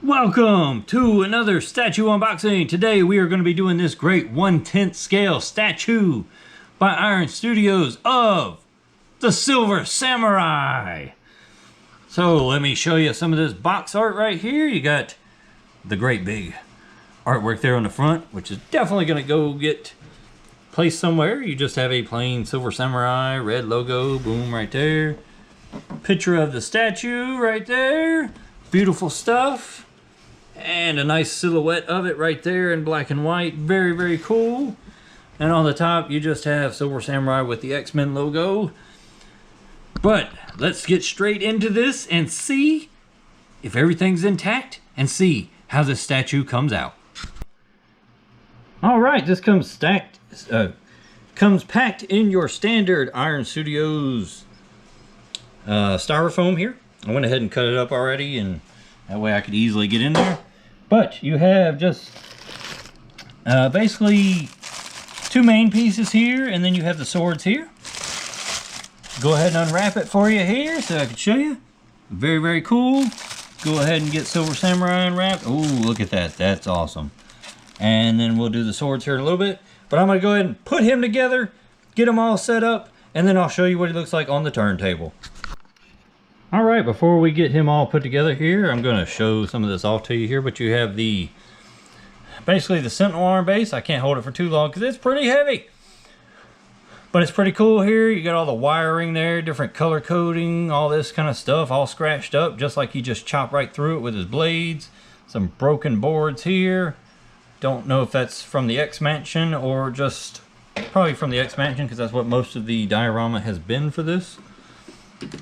Welcome to another statue unboxing. Today we are going to be doing this great 1/10 scale statue by Iron Studios of the Silver Samurai. So let me show you some of this box art right here. You got the great big artwork there on the front, which is definitely going to go get placed somewhere. You just have a plain Silver Samurai, red logo, boom, right there. Picture of the statue right there. Beautiful stuff. And a nice silhouette of it right there in black and white. Very, very cool. And on the top, you just have Silver Samurai with the X-Men logo. But let's get straight into this and see if everything's intact and see how this statue comes out. All right, this comes packed in your standard Iron Studios styrofoam here. I went ahead and cut it up already, and that way I could easily get in there. But you have just basically two main pieces here, and then you have the swords here. Go ahead and unwrap it for you here so I can show you. Very, very cool. Go ahead and get Silver Samurai unwrapped. Oh, look at that. That's awesome. And then we'll do the swords here in a little bit. But I'm going to go ahead and put him together, get them all set up, and then I'll show you what he looks like on the turntable. Alright, before we get him all put together here, I'm going to show some of this off to you here. But you have basically the Sentinel arm base. I can't hold it for too long because it's pretty heavy. But it's pretty cool here. You got all the wiring there, different color coding, all this kind of stuff, all scratched up, just like he just chopped right through it with his blades. Some broken boards here. Don't know if that's from the X-Mansion or just probably from the X-Mansion, because that's what most of the diorama has been for this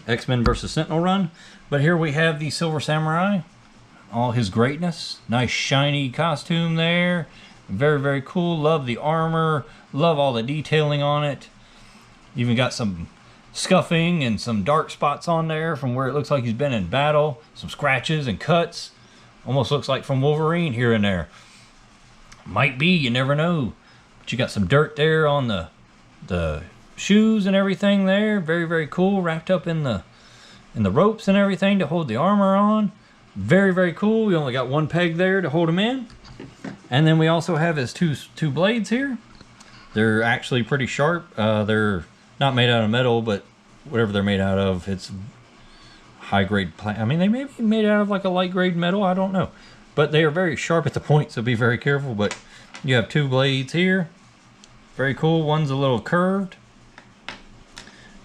X-Men versus Sentinel run. But here we have the Silver Samurai, all his greatness. Nice shiny costume there. Very, very cool. Love the armor. Love all the detailing on it. Even got some scuffing and some dark spots on there from where it looks like he's been in battle. Some scratches and cuts. Almost looks like from Wolverine here and there. Might be, you never know. But you got some dirt there on the shoes and everything there. Very, very cool. Wrapped up in the ropes and everything to hold the armor on. Very, very cool. We only got one peg there to hold him in. And then we also have his two blades here. They're actually pretty sharp. They're not made out of metal, but whatever they're made out of, it's high grade. I mean, they may be made out of like a light grade metal. I don't know. But they are very sharp at the point, so be very careful. But you have two blades here. Very cool. One's a little curved.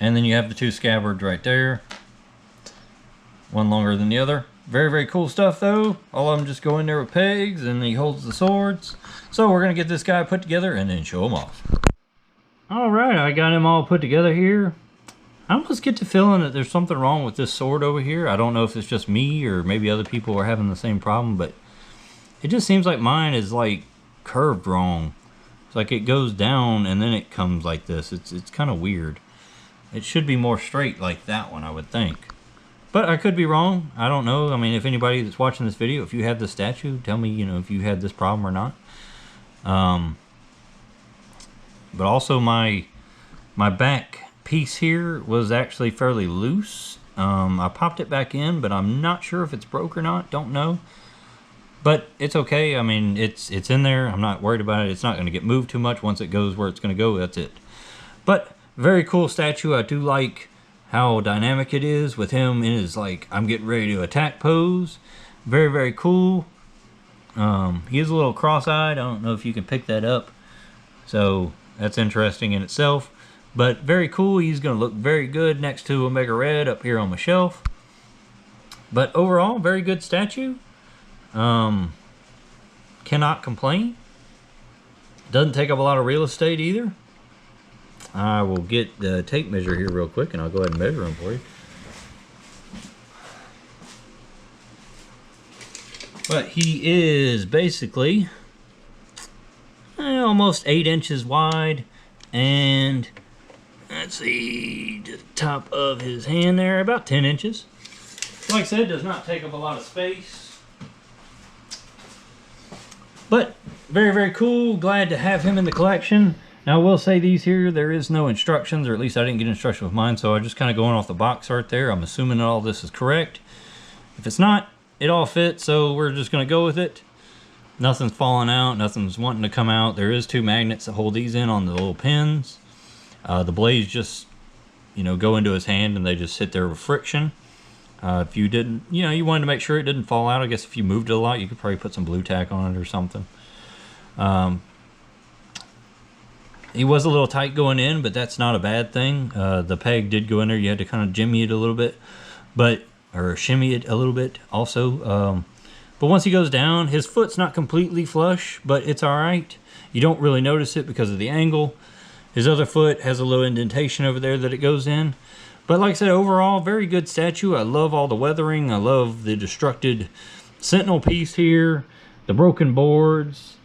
And then you have the two scabbards right there. One longer than the other. Very, very cool stuff though. All of them just go in there with pegs, and he holds the swords. So we're going to get this guy put together and then show him off. Alright, I got him all put together here. I almost get the feeling that there's something wrong with this sword over here. I don't know if it's just me or maybe other people are having the same problem, but it just seems like mine is like curved wrong. It's like it goes down and then it comes like this. It's kind of weird. It should be more straight like that one, I would think. But I could be wrong. I don't know. I mean, if anybody that's watching this video, if you have this statue, tell me, you know, if you had this problem or not. But also my back piece here was actually fairly loose. I popped it back in, but I'm not sure if it's broke or not. Don't know. But it's okay. I mean, it's in there. I'm not worried about it. It's not going to get moved too much. Once it goes where it's going to go, that's it. But very cool statue. I do like how dynamic it is with him in his, like, I'm getting ready to attack pose. Very, very cool. He is a little cross-eyed. I don't know if you can pick that up. So that's interesting in itself. But very cool. He's going to look very good next to Omega Red up here on my shelf. But overall, very good statue. Cannot complain. Doesn't take up a lot of real estate either. I will get the tape measure here real quick, and I'll go ahead and measure him for you. But he is basically almost 8 inches wide, and let's see, the top of his hand there, about 10 inches. Like I said, does not take up a lot of space. But very, very cool. Glad to have him in the collection. Now I will say these here, there is no instructions, or at least I didn't get instructions with mine, so I'm just kind of going off the box art there. I'm assuming that all this is correct. If it's not, it all fits, so we're just gonna go with it. Nothing's falling out, nothing's wanting to come out. There is 2 magnets that hold these in on the little pins. The blades just, you know, go into his hand and they just sit there with friction. If you didn't, you know, you wanted to make sure it didn't fall out. I guess if you moved it a lot, you could probably put some blue tack on it or something. He was a little tight going in, but that's not a bad thing. The peg did go in there. You had to kind of jimmy it a little bit, or shimmy it a little bit also. But once he goes down, his foot's not completely flush, but it's all right. You don't really notice it because of the angle. His other foot has a little indentation over there that it goes in. But like I said, overall, very good statue. I love all the weathering. I love the destructed sentinel piece here, the broken boards.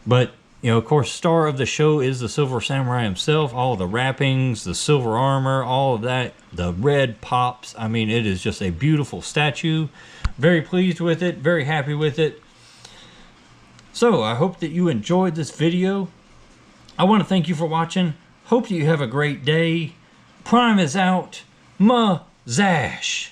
But, you know, of course, star of the show is the Silver Samurai himself. All the wrappings, the silver armor, all of that, the red pops. I mean, it is just a beautiful statue. Very pleased with it, very happy with it. So, I hope that you enjoyed this video. I want to thank you for watching. Hope that you have a great day. Prime is out. Zash.